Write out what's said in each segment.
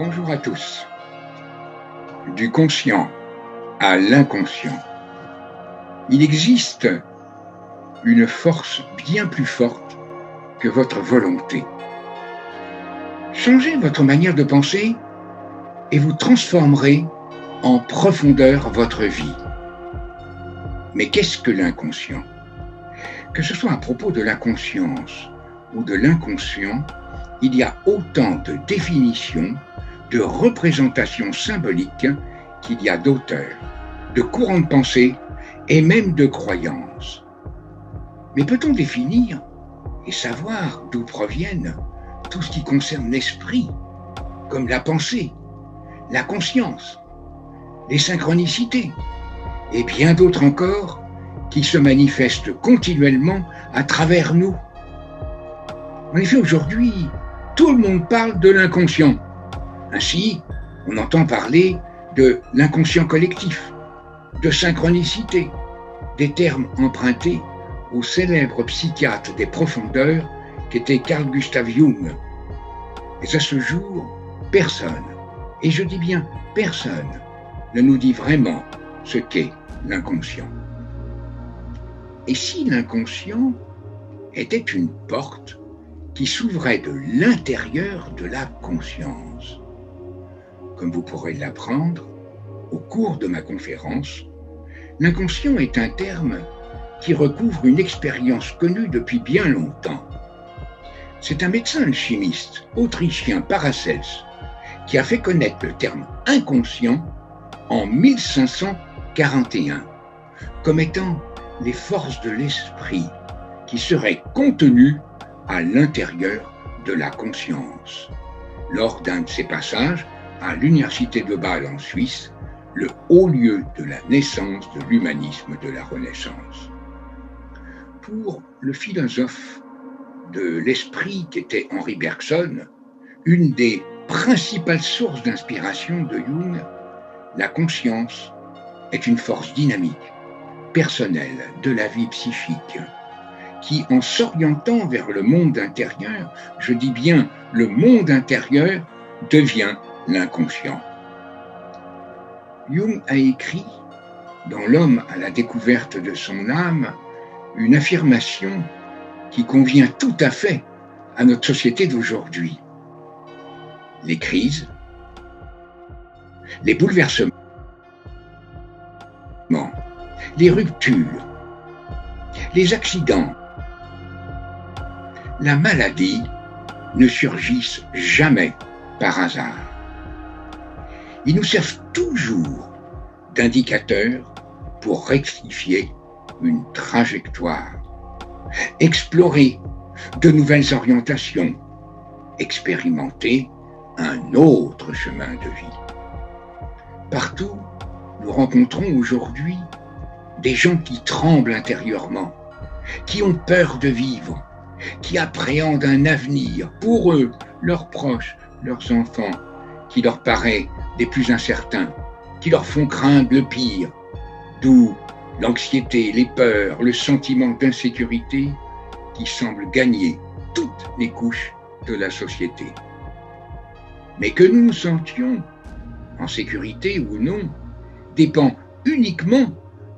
Bonjour à tous. Du conscient à l'inconscient. Il existe une force bien plus forte que votre volonté. Changez votre manière de penser et vous transformerez en profondeur votre vie. Mais qu'est-ce que l'inconscient? Que ce soit à propos de la conscience ou de l'inconscient, il y a autant de définitions, de représentations symboliques qu'il y a d'auteurs, de courants de pensée et même de croyances. Mais peut-on définir et savoir d'où proviennent tout ce qui concerne l'esprit, comme la pensée, la conscience, les synchronicités et bien d'autres encore qui se manifestent continuellement à travers nous? En effet, aujourd'hui, tout le monde parle de l'inconscient. Ainsi, on entend parler de l'inconscient collectif, de synchronicité, des termes empruntés au célèbre psychiatre des profondeurs qu'était Carl Gustav Jung. Mais à ce jour, personne, et je dis bien personne, ne nous dit vraiment ce qu'est l'inconscient. Et si l'inconscient était une porte qui s'ouvrait de l'intérieur de la conscience? Comme vous pourrez l'apprendre au cours de ma conférence, l'inconscient est un terme qui recouvre une expérience connue depuis bien longtemps. C'est un médecin chimiste autrichien, Paracels, qui a fait connaître le terme inconscient en 1541 comme étant les forces de l'esprit qui seraient contenues à l'intérieur de la conscience. Lors d'un de ses passages à l'université de Bâle en Suisse, le haut lieu de la naissance de l'humanisme de la Renaissance. Pour le philosophe de l'esprit qu'était Henri Bergson, une des principales sources d'inspiration de Jung, la conscience est une force dynamique, personnelle de la vie psychique, qui, en s'orientant vers le monde intérieur, je dis bien le monde intérieur, devient l'inconscient. Jung a écrit, dans L'homme à la découverte de son âme, une affirmation qui convient tout à fait à notre société d'aujourd'hui. Les crises, les bouleversements, les ruptures, les accidents, la maladie ne surgissent jamais par hasard. Ils nous servent toujours d'indicateurs pour rectifier une trajectoire, explorer de nouvelles orientations, expérimenter un autre chemin de vie. Partout, nous rencontrons aujourd'hui des gens qui tremblent intérieurement, qui ont peur de vivre, qui appréhendent un avenir pour eux, leurs proches, leurs enfants, qui leur paraît des plus incertains, qui leur font craindre le pire, d'où l'anxiété, les peurs, le sentiment d'insécurité qui semble gagner toutes les couches de la société. Mais que nous nous sentions en sécurité ou non dépend uniquement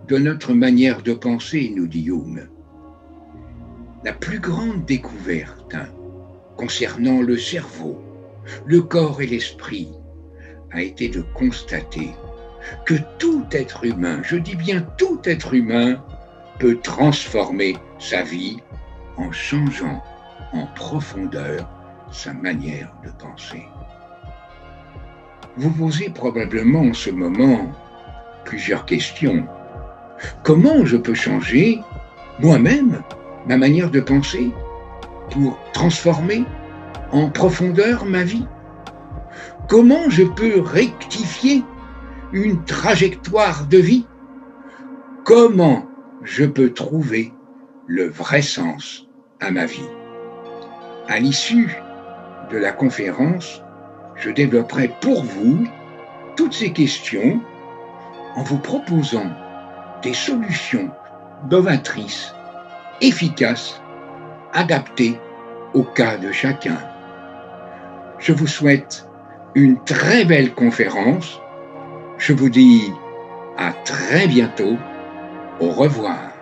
de notre manière de penser, nous dit Jung. La plus grande découverte concernant le cerveau, le corps et l'esprit a été de constater que tout être humain, je dis bien tout être humain, peut transformer sa vie en changeant en profondeur sa manière de penser. Vous posez probablement en ce moment plusieurs questions. Comment je peux changer moi-même ma manière de penser pour transformer en profondeur ma vie? Comment je peux rectifier une trajectoire de vie? Comment je peux trouver le vrai sens à ma vie? À l'issue de la conférence, je développerai pour vous toutes ces questions en vous proposant des solutions novatrices, efficaces, adaptées au cas de chacun. Je vous souhaite une très belle conférence. Je vous dis à très bientôt. Au revoir.